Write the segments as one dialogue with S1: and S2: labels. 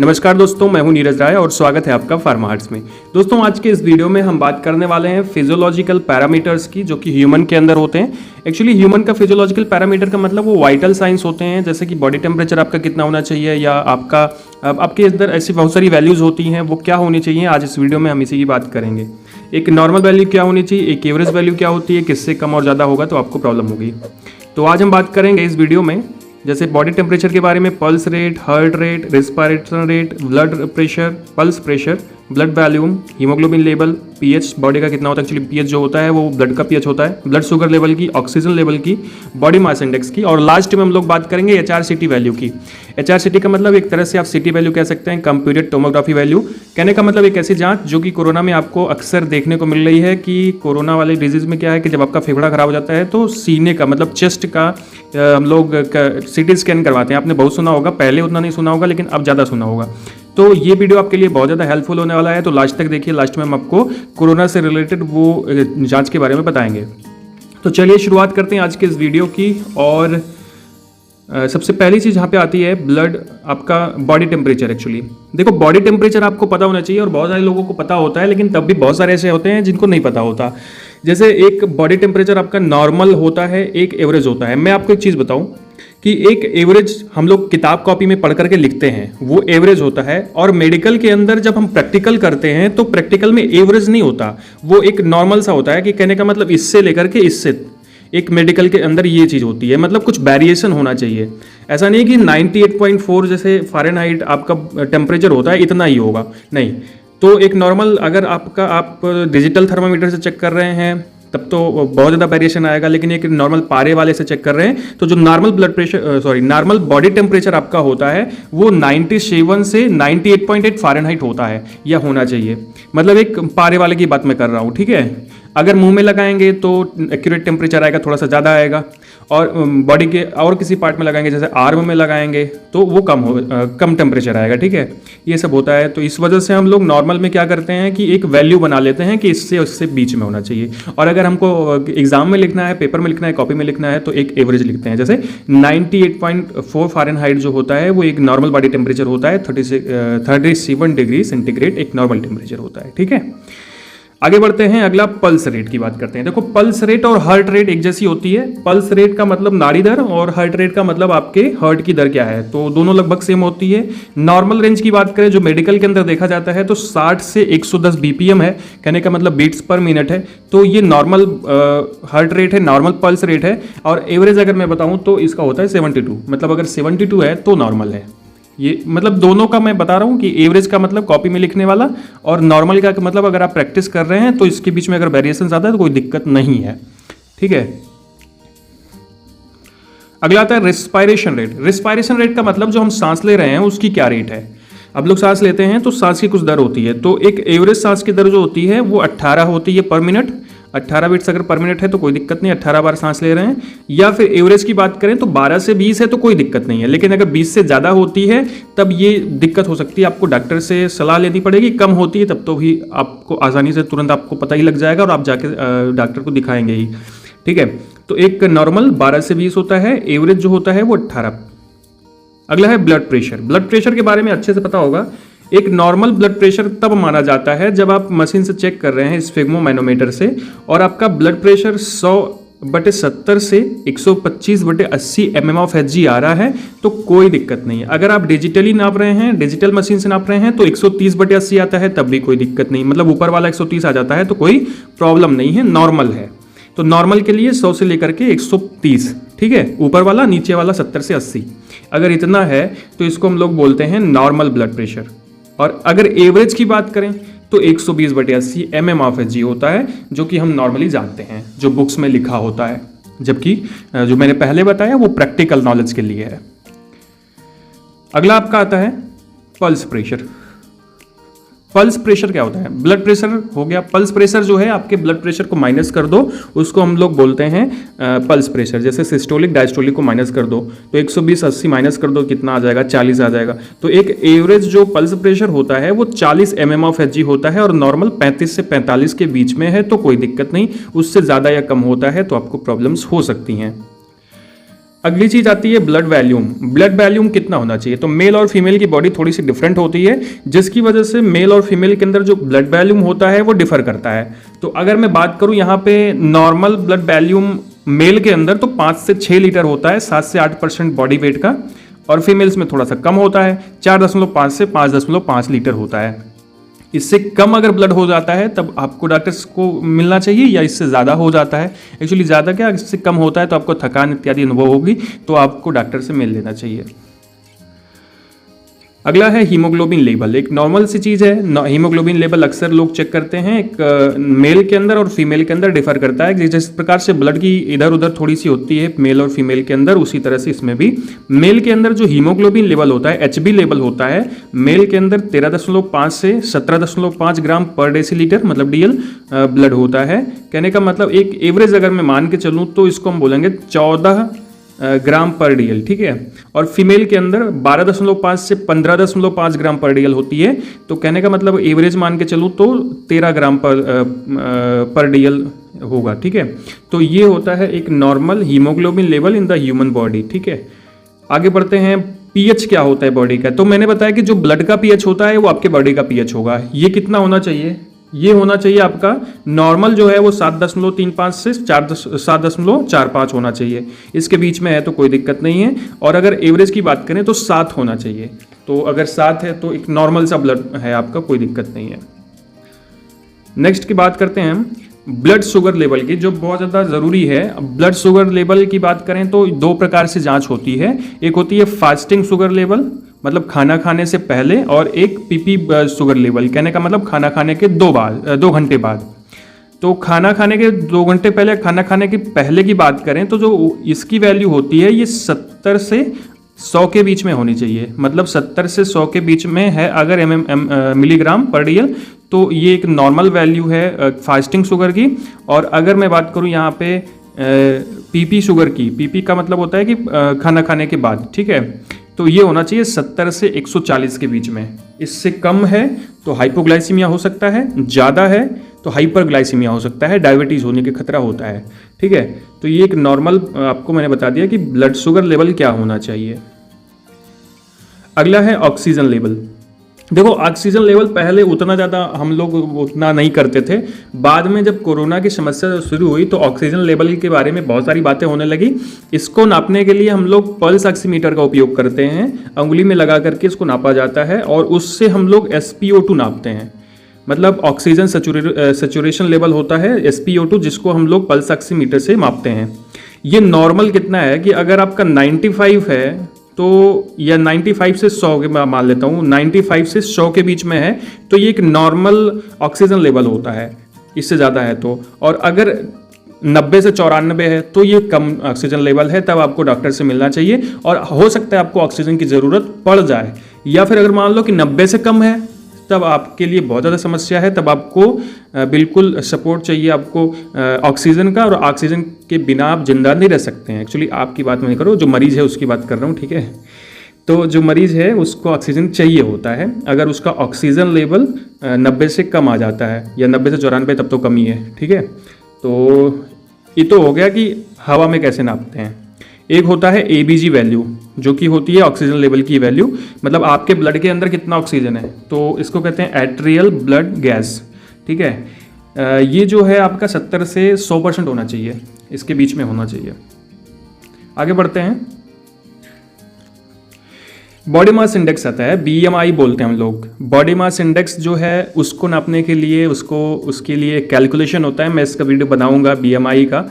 S1: नमस्कार दोस्तों, मैं हूं नीरज राय और स्वागत है आपका फार्मा आर्ट्स में। दोस्तों, आज के इस वीडियो में हम बात करने वाले हैं फिजियोलॉजिकल पैरामीटर्स की, जो कि ह्यूमन के अंदर होते हैं। एक्चुअली ह्यूमन का फिजियोलॉजिकल पैरामीटर का मतलब वो वाइटल साइंस होते हैं, जैसे कि बॉडी टेम्परेचर आपका कितना होना चाहिए या आपके अंदर ऐसी बहुत सारी वैल्यूज़ होती हैं, वो क्या होनी चाहिए। आज इस वीडियो में हम इसी की बात करेंगे। एक नॉर्मल वैल्यू क्या होनी चाहिए, एक एवरेज वैल्यू क्या होती है, किससे कम और ज़्यादा होगा तो आपको प्रॉब्लम होगी। तो आज हम बात करेंगे इस वीडियो में जैसे बॉडी टेम्परेचर के बारे में, pulse rate, heart rate, respiration rate, blood pressure, pulse pressure, blood volume, haemoglobin level, pH body का कितना होता है। एक्चुअली पीएच जो होता है वो ब्लड का पीएच होता है, ब्लड शुगर लेवल की, ऑक्सीजन लेवल की, बॉडी मास इंडेक्स की, और लास्ट में हम लोग बात करेंगे एचआरसीटी वैल्यू की। एचआरसीटी का मतलब एक तरह से आप सिटी वैल्यू कह सकते हैं, कम पीरियड टोमोग्राफी वैल्यू। कहने का मतलब एक ऐसी जांच जो कि कोरोना में आपको अक्सर देखने को मिल रही है कि कोरोना वाले डिजीज में क्या है कि जब आपका फेफड़ा खराब हो जाता है तो सीने का मतलब चेस्ट का हम लोग सीटी स्कैन करवाते हैं। आपने बहुत सुना होगा, पहले उतना नहीं सुना होगा लेकिन अब ज़्यादा सुना होगा। तो ये वीडियो आपके लिए बहुत ज़्यादा हेल्पफुल होने वाला है, तो लास्ट तक देखिए। लास्ट में हम आपको कोरोना से रिलेटेड वो जांच के बारे में बताएंगे। तो चलिए शुरुआत करते हैं आज के इस वीडियो की। और सबसे पहली चीज़ यहाँ पे आती है ब्लड, आपका बॉडी टेम्परेचर। एक्चुअली देखो, बॉडी टेम्परेचर आपको पता होना चाहिए और बहुत सारे लोगों को पता होता है, लेकिन तब भी बहुत सारे ऐसे होते हैं जिनको नहीं पता होता। जैसे एक बॉडी टेम्परेचर आपका नॉर्मल होता है, एक एवरेज होता है। मैं आपको एक चीज़ बताऊं कि एक एवरेज हम लोग किताब कॉपी में पढ़ करके लिखते हैं, वो एवरेज होता है। और मेडिकल के अंदर जब हम प्रैक्टिकल करते हैं तो प्रैक्टिकल में एवरेज नहीं होता, वो एक नॉर्मल सा होता है। कि कहने का मतलब इससे लेकर के इससे, एक मेडिकल के अंदर ये चीज़ होती है, मतलब कुछ वेरिएशन होना चाहिए। ऐसा नहीं कि 98.4 जैसे फ़ारेनहाइट आपका टेम्परेचर होता है इतना ही होगा, नहीं। तो एक नॉर्मल, अगर आप डिजिटल थर्मामीटर से चेक कर रहे हैं तब तो बहुत ज़्यादा वेरिएशन आएगा, लेकिन एक नॉर्मल पारे वाले से चेक कर रहे हैं तो जो नॉर्मल बॉडी टेम्परेचर आपका होता है वो 97 से 98.8 फ़ारेनहाइट होता है या होना चाहिए। मतलब एक पारे वाले की बात मैं कर रहा हूँ, ठीक है। अगर मुंह में लगाएंगे तो एक्यूरेट टेम्परेचर आएगा, थोड़ा सा ज़्यादा आएगा। और बॉडी के और किसी पार्ट में लगाएंगे, जैसे आर्म में लगाएंगे तो वो कम टेम्परेचर आएगा, ठीक है। ये सब होता है। तो इस वजह से हम लोग नॉर्मल में क्या करते हैं कि एक वैल्यू बना लेते हैं कि इससे उससे बीच में होना चाहिए। और अगर हमको एग्जाम में लिखना है, पेपर में लिखना है, कॉपी में लिखना है तो एक एवरेज लिखते हैं। जैसे 98.4 फ़ारेनहाइट जो होता है वो एक नॉर्मल बॉडी टेम्परेचर होता है। 37 डिग्री सेंटीग्रेड एक नॉर्मल टेम्परेचर होता है, ठीक है। आगे बढ़ते हैं, अगला पल्स रेट की बात करते हैं। देखो, पल्स रेट और हार्ट रेट एक जैसी होती है। पल्स रेट का मतलब नाड़ी दर और हार्ट रेट का मतलब आपके हार्ट की दर क्या है, तो दोनों लगभग सेम होती है। नॉर्मल रेंज की बात करें जो मेडिकल के अंदर देखा जाता है तो 60 से 110 बीपीएम है, कहने का मतलब बीट्स पर मिनट है। तो ये नॉर्मल हार्ट रेट है, नॉर्मल पल्स रेट है। और एवरेज अगर मैं बताऊं तो इसका होता है 72, मतलब अगर 72 है तो नॉर्मल है। ये मतलब दोनों का मैं बता रहा हूँ कि एवरेज का मतलब कॉपी में लिखने वाला और नॉर्मल का मतलब अगर आप प्रैक्टिस कर रहे हैं तो इसके बीच में अगर वेरिएशन आता है तो कोई दिक्कत नहीं है, ठीक है। अगला आता है रेस्पिरेशन रेट। रेस्पिरेशन रेट का मतलब जो हम सांस ले रहे हैं उसकी क्या रेट है। अब लोग सांस लेते हैं तो सांस की कुछ दर होती है, तो एक एवरेज सांस की दर जो होती है वो 18 होती है पर मिनट। 18 बीट्स अगर पर मिनट है तो कोई दिक्कत नहीं, 18 बार सांस ले रहे हैं। या फिर एवरेज की बात करें तो 12 से 20 है तो कोई दिक्कत नहीं है, लेकिन अगर 20 से ज़्यादा होती है तब ये दिक्कत हो सकती है, आपको डॉक्टर से सलाह लेनी पड़ेगी। कम होती है तब तो भी आपको आसानी से तुरंत आपको पता ही लग जाएगा और आप जाके डॉक्टर को दिखाएंगे ही, ठीक है। तो एक नॉर्मल 12 से 20 होता है, एवरेज जो होता है वो 18। अगला है ब्लड प्रेशर। ब्लड प्रेशर के बारे में अच्छे से पता होगा। एक नॉर्मल ब्लड प्रेशर तब माना जाता है जब आप मशीन से चेक कर रहे हैं स्फिग्मोमैनोमीटर से और आपका ब्लड प्रेशर 100/70 से 125/80 mm/Hg आ रहा है तो कोई दिक्कत नहीं है। अगर आप डिजिटली नाप रहे हैं, डिजिटल मशीन से नाप रहे हैं तो 130/80 आता है तब भी कोई दिक्कत नहीं, मतलब ऊपर वाला 130 आ जाता है तो कोई प्रॉब्लम नहीं है, नॉर्मल है। तो नॉर्मल के लिए 100 से लेकर के 130, ठीक है। ऊपर वाला, नीचे वाला 70 से 80, अगर इतना है तो इसको हम लोग बोलते हैं नॉर्मल ब्लड प्रेशर। और अगर एवरेज की बात करें तो 120/80 mm/Hg होता है, जो कि हम नॉर्मली जानते हैं, जो बुक्स में लिखा होता है। जबकि जो मैंने पहले बताया वो प्रैक्टिकल नॉलेज के लिए है। अगला आपका आता है पल्स प्रेशर। पल्स प्रेशर क्या होता है, ब्लड प्रेशर हो गया। पल्स प्रेशर जो है आपके ब्लड प्रेशर को माइनस कर दो, उसको हम लोग बोलते हैं पल्स प्रेशर। जैसे सिस्टोलिक डायस्टोलिक को माइनस कर दो तो 120/80 माइनस कर दो, कितना आ जाएगा, 40 आ जाएगा। तो एक एवरेज जो पल्स प्रेशर होता है वो 40 mm/Hg होता है और नॉर्मल 35 से 45 के बीच में है तो कोई दिक्कत नहीं। उससे ज़्यादा या कम होता है तो आपको प्रॉब्लम्स हो सकती हैं। अगली चीज आती है ब्लड वैल्यूम। ब्लड वैल्यूम कितना होना चाहिए? तो मेल और फीमेल की बॉडी थोड़ी सी डिफरेंट होती है, जिसकी वजह से मेल और फीमेल के अंदर जो ब्लड वैल्यूम होता है वो डिफर करता है। तो अगर मैं बात करूं यहाँ पे नॉर्मल ब्लड वैल्यूम मेल के अंदर तो 5 से 6 लीटर होता है, 7 से 8% बॉडी वेट का, और फीमेल्स में थोड़ा सा कम होता है, 4.5 से 5.5 लीटर होता है। इससे कम अगर ब्लड हो जाता है तब आपको डॉक्टर्स को मिलना चाहिए, या इससे ज़्यादा हो जाता है, एक्चुअली ज़्यादा क्या, इससे कम होता है तो आपको थकान इत्यादि अनुभव होगी, तो आपको डॉक्टर से मिल लेना चाहिए। अगला है हीमोग्लोबिन लेवल। एक नॉर्मल सी चीज़ है, हीमोग्लोबिन लेवल अक्सर लोग चेक करते हैं, एक मेल के अंदर और फीमेल के अंदर डिफर करता है। जिस प्रकार से ब्लड की इधर उधर थोड़ी सी होती है मेल और फीमेल के अंदर, उसी तरह से इसमें भी मेल के अंदर जो हीमोग्लोबिन लेवल होता है, HB लेवल होता है, मेल के अंदर 13.5 से 17.5 ग्राम पर डेसीलीटर मतलब DL ब्लड होता है। कहने का मतलब एक एवरेज अगर मैं मान के चलूँ तो इसको हम बोलेंगे 14 ग्राम पर DL, ठीक है। और फीमेल के अंदर 12.5 से 15.5 ग्राम पर DL होती है। तो कहने का मतलब एवरेज मान के चलूँ तो 13 ग्राम पर DL होगा, ठीक है। तो ये होता है एक normal haemoglobin level in the human body, ठीक है। आगे बढ़ते हैं, पीएच क्या होता है बॉडी का। तो मैंने बताया कि जो ब्लड का पीएच होता है वो आपके बॉडी का पीएच होगा। ये कितना होना चाहिए? ये होना चाहिए आपका नॉर्मल जो है वो 7.35 से 7.45 होना चाहिए। इसके बीच में है तो कोई दिक्कत नहीं है, और अगर एवरेज की बात करें तो 7 होना चाहिए। तो अगर 7 है तो एक नॉर्मल सा ब्लड है आपका, कोई दिक्कत नहीं है। नेक्स्ट की बात करते हैं हम ब्लड शुगर लेवल की, जो बहुत ज़्यादा ज़रूरी है। ब्लड शुगर लेवल की बात करें तो 2 प्रकार से जांच होती है। एक होती है फास्टिंग शुगर लेवल, मतलब खाना खाने से पहले, और एक PP शुगर लेवल, कहने का मतलब खाना खाने के 2 घंटे बाद। तो खाना खाने के 2 घंटे पहले, खाना खाने के पहले की बात करें तो जो इसकी वैल्यू होती है ये 70 से 100 के बीच में होनी चाहिए। मतलब 70 से 100 के बीच में है अगर मिलीग्राम पर DL, तो ये एक नॉर्मल वैल्यू है फास्टिंग शुगर की। और अगर मैं बात करूँ यहाँ पे PP शुगर की, PP का मतलब होता है कि खाना खाने के बाद, ठीक है। तो ये होना चाहिए 70 से 140 के बीच में। इससे कम है तो हाइपोग्लाइसीमिया हो सकता है, ज़्यादा है तो हाइपरग्लाइसीमिया हो सकता है, डायबिटीज़ होने के खतरा होता है, ठीक है। तो ये एक नॉर्मल आपको मैंने बता दिया कि ब्लड शुगर लेवल क्या होना चाहिए। अगला है ऑक्सीजन लेवल। देखो ऑक्सीजन लेवल पहले उतना ज़्यादा हम लोग उतना नहीं करते थे, बाद में जब कोरोना की समस्या शुरू हुई तो ऑक्सीजन लेवल के बारे में बहुत सारी बातें होने लगी। इसको नापने के लिए हम लोग पल्स ऑक्सीमीटर का उपयोग करते हैं, अंगुली में लगा करके इसको नापा जाता है, और उससे हम लोग SpO2 नापते हैं। मतलब ऑक्सीजन सेचुरेशन लेवल होता है SpO2, जिसको हम लोग पल्स ऑक्सीमीटर से मापते हैं। ये नॉर्मल कितना है कि अगर आपका 95 है तो, या 95 से 100 के मैं मान लेता हूँ, 95 से 100 के बीच में है तो ये एक नॉर्मल ऑक्सीजन लेवल होता है। इससे ज़्यादा है तो, और अगर 90 से 94 है तो ये कम ऑक्सीजन लेवल है, तब आपको डॉक्टर से मिलना चाहिए। और हो सकता है आपको ऑक्सीजन की ज़रूरत पड़ जाए, या फिर अगर मान लो कि 90 से कम है तब आपके लिए बहुत ज़्यादा समस्या है, तब आपको बिल्कुल सपोर्ट चाहिए आपको ऑक्सीजन का, और ऑक्सीजन के बिना आप जिंदा नहीं रह सकते हैं। एक्चुअली आपकी बात मैं नहीं कर रहा हूँ, जो मरीज़ है उसकी बात कर रहा हूँ, ठीक है। तो जो मरीज़ है उसको ऑक्सीजन चाहिए होता है। अगर उसका ऑक्सीजन लेवल 90 से कम आ जाता है, या 90 से 94 तब तो कम ही है, ठीक है। तो ये तो हो गया कि हवा में कैसे नापते हैं। एक होता है ABG वैल्यू, जो कि होती है ऑक्सीजन लेवल की वैल्यू, मतलब आपके ब्लड के अंदर कितना ऑक्सीजन है, तो इसको कहते हैं एट्रियल ब्लड गैस, ठीक है। ये जो है आपका 70 से 100% होना चाहिए, इसके बीच में होना चाहिए। आगे बढ़ते हैं, बॉडी मास इंडेक्स आता है, BMI बोलते हैं हम लोग। बॉडी मास इंडेक्स जो है उसको नापने के लिए उसके लिए कैलकुलेशन होता है। मैं इसका वीडियो बनाऊंगा BMI का,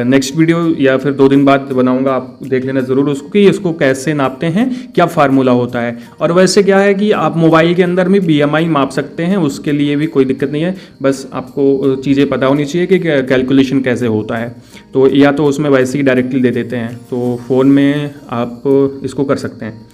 S1: नेक्स्ट वीडियो या फिर 2 दिन बाद बनाऊंगा, आप देख लेना ज़रूर उसको कि इसको कैसे नापते हैं, क्या फार्मूला होता है। और वैसे क्या है कि आप मोबाइल के अंदर भी BMI माप सकते हैं, उसके लिए भी कोई दिक्कत नहीं है, बस आपको चीज़ें पता होनी चाहिए कि कैलकुलेशन कैसे होता है। तो या तो उसमें वैसे ही डायरेक्टली दे देते हैं, तो फ़ोन में आप इसको कर सकते हैं।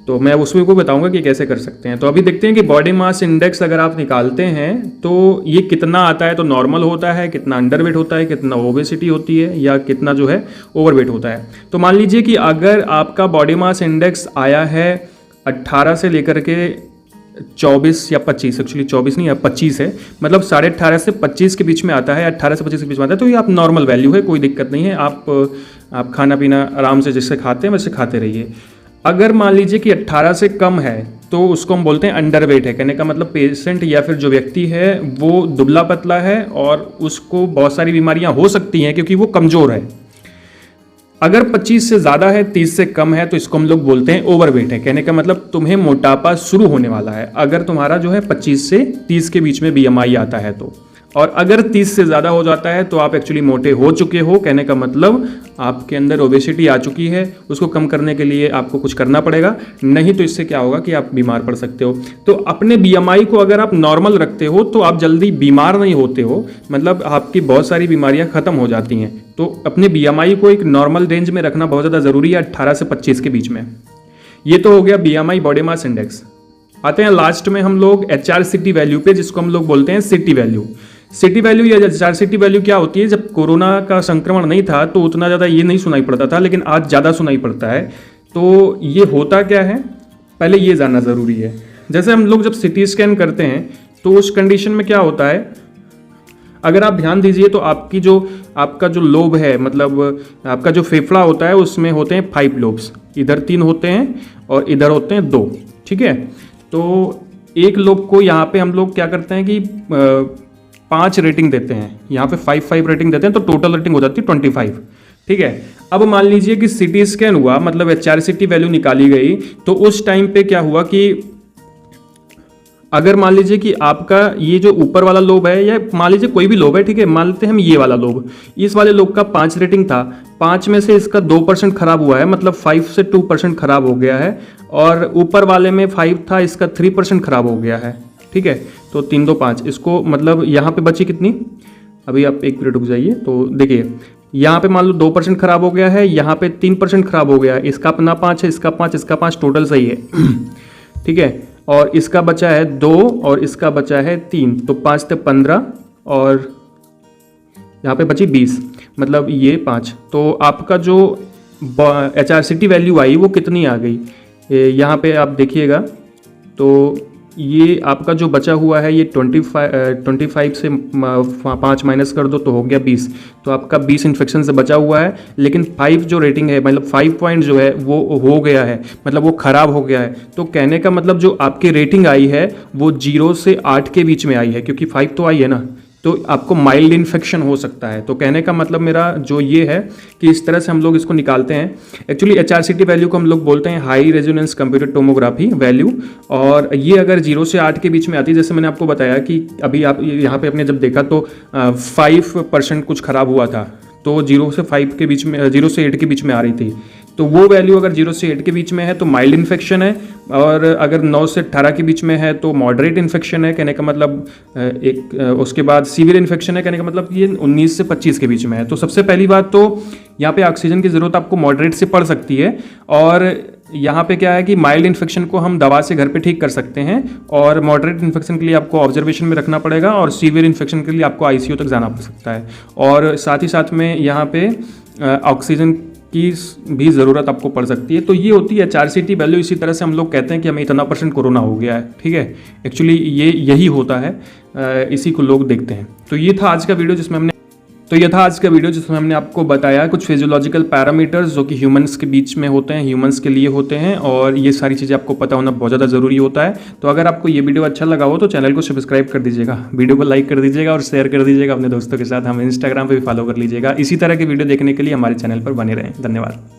S1: तो मैं उसमें को बताऊंगा कि कैसे कर सकते हैं। तो अभी देखते हैं कि बॉडी मास इंडेक्स अगर आप निकालते हैं तो ये कितना आता है। तो नॉर्मल होता है, कितना अंडरवेट होता है, कितना ओबेसिटी होती है, या कितना जो है ओवरवेट होता है। तो मान लीजिए कि अगर आपका बॉडी मास इंडेक्स आया है 18 से लेकर के 24 या 25, एक्चुअली 24 नहीं है 25 है, मतलब 18.5 से 25 के बीच में आता है, 18 से 25 के बीच में आता है, तो ये आप नॉर्मल वैल्यू है, कोई दिक्कत नहीं है। आप खाना पीना आराम से जैसे खाते हैं वैसे खाते रहिए। अगर मान लीजिए कि 18 से कम है तो उसको हम बोलते हैं अंडरवेट है। कहने का मतलब पेशेंट या फिर जो व्यक्ति है वो दुबला पतला है और उसको बहुत सारी बीमारियां हो सकती हैं क्योंकि वो कमज़ोर है। अगर 25 से ज़्यादा है, 30 से कम है, तो इसको हम लोग बोलते हैं ओवरवेट है। कहने का मतलब तुम्हें मोटापा शुरू होने वाला है अगर तुम्हारा जो है 25 से 30 के बीच में BMI आता है तो। और अगर 30 से ज़्यादा हो जाता है तो आप एक्चुअली मोटे हो चुके हो। कहने का मतलब आपके अंदर ओबेसिटी आ चुकी है, उसको कम करने के लिए आपको कुछ करना पड़ेगा, नहीं तो इससे क्या होगा कि आप बीमार पड़ सकते हो। तो अपने BMI को अगर आप नॉर्मल रखते हो तो आप जल्दी बीमार नहीं होते हो, मतलब आपकी बहुत सारी बीमारियां खत्म हो जाती हैं। तो अपने BMI को एक नॉर्मल रेंज में रखना बहुत ज़्यादा ज़रूरी है, 18 से 25 के बीच में। ये तो हो गया BMI, बॉडी मास इंडेक्स। आते हैं लास्ट में हम लोग HRCT वैल्यू पे, जिसको हम लोग बोलते हैं सिटी वैल्यू। सिटी वैल्यू या HRCT वैल्यू क्या होती है? जब कोरोना का संक्रमण नहीं था तो उतना ज़्यादा ये नहीं सुनाई पड़ता था, लेकिन आज ज़्यादा सुनाई पड़ता है। तो ये होता क्या है, पहले ये जानना ज़रूरी है। जैसे हम लोग जब CT स्कैन करते हैं तो उस कंडीशन में क्या होता है, अगर आप ध्यान दीजिए तो आपका जो लोब है, मतलब आपका जो फेफड़ा होता है उसमें होते हैं 5 लोब्स। इधर 3 होते हैं और इधर होते हैं 2, ठीक है। तो एक लोब को यहाँ पे हम लोग क्या करते हैं कि 5 रेटिंग देते हैं, यहाँ पे 5 रेटिंग देते हैं, तो टोटल रेटिंग हो जाती है 25, ठीक है। अब मान लीजिए कि CT स्कैन हुआ, मतलब HRCT वैल्यू निकाली गई, तो उस टाइम पे क्या हुआ कि अगर मान लीजिए कि आपका ये जो ऊपर वाला लोब है, या मान लीजिए कोई भी लोब है, ठीक है, मान लेते हैं हम ये वाला लोब, इस वाले लोब का 5 रेटिंग था, 5 में से इसका 2% खराब हुआ है, मतलब 5 से 2% खराब हो गया है, और ऊपर वाले में 5 था, इसका 3% खराब हो गया है, ठीक है। तो 3 2 5, इसको मतलब यहाँ पे बची कितनी, अभी आप एक मिनट रुक जाइए। तो देखिए यहाँ पे मान लो 2% खराब हो गया है, यहाँ पे 3% खराब हो गया है, इसका अपना 5 है, इसका 5, इसका 5, टोटल सही है, ठीक है। और इसका बचा है 2 और इसका बचा है 3, तो 5 से 15 और यहाँ पे बची 20, मतलब ये 5। तो आपका जो HRCT वैल्यू आई वो कितनी आ गई, यहाँ पे आप देखिएगा तो ये आपका जो बचा हुआ है ये 25 से 5 माइनस कर दो तो हो गया 20। तो आपका 20 इन्फेक्शन से बचा हुआ है, लेकिन 5 जो रेटिंग है, मतलब 5 पॉइंट जो है वो हो गया है, मतलब वो खराब हो गया है। तो कहने का मतलब जो आपकी रेटिंग आई है वो 0 से 8 के बीच में आई है, क्योंकि 5 तो आई है ना, तो आपको माइल्ड इन्फेक्शन हो सकता है। तो कहने का मतलब मेरा जो ये है कि इस तरह से हम लोग इसको निकालते हैं। एक्चुअली HRCT वैल्यू को हम लोग बोलते हैं high resonance computed tomography value, और ये अगर 0 से 8 के बीच में आती है, जैसे मैंने आपको बताया कि अभी आप यहाँ पे अपने जब देखा तो 5% कुछ खराब हुआ था, तो 0 से 5 के बीच में, 0 से 8 के बीच में आ रही थी, तो वो वैल्यू अगर 0 से 8 के बीच में है तो माइल्ड इन्फेक्शन है, और अगर 9 से 18 के बीच में है तो मॉडरेट इन्फेक्शन है। कहने का मतलब उसके बाद सीवियर इन्फेक्शन है, कहने का मतलब ये 19 से 25 के बीच में है। तो सबसे पहली बात तो यहाँ पे ऑक्सीजन की ज़रूरत आपको मॉडरेट से पड़ सकती है, और यहाँ पे क्या है कि माइल्ड इन्फेक्शन को हम दवा से घर पे ठीक कर सकते हैं, और मॉडरेट इन्फेक्शन के लिए आपको ऑब्जर्वेशन में रखना पड़ेगा, और सीवियर इन्फेक्शन के लिए आपको ICU तक जाना पड़ सकता है। और साथ ही साथ में यहाँ पे ऑक्सीजन की भी ज़रूरत आपको पड़ सकती है। तो ये होती है HRCT वैल्यू। इसी तरह से हम लोग कहते हैं कि हमें इतना % कोरोना हो गया है, ठीक है। एक्चुअली ये यही होता है, इसी को लोग देखते हैं। तो ये था आज का वीडियो जिसमें हमने आपको बताया कुछ फिजियोलॉजिकल पैरामीटर्स जो कि ह्यूमंस के बीच में होते हैं, ह्यूमंस के लिए होते हैं, और ये सारी चीज़ें आपको पता होना बहुत ज़्यादा ज़रूरी होता है। तो अगर आपको ये वीडियो अच्छा लगा हो तो चैनल को सब्सक्राइब कर दीजिएगा, वीडियो को लाइक कर दीजिएगा और शेयर कर दीजिएगा अपने दोस्तों के साथ। हमें इंस्टाग्राम पर भी फॉलो कर लीजिएगा। इसी तरह के वीडियो देखने के लिए हमारे चैनल पर बने रहें। धन्यवाद।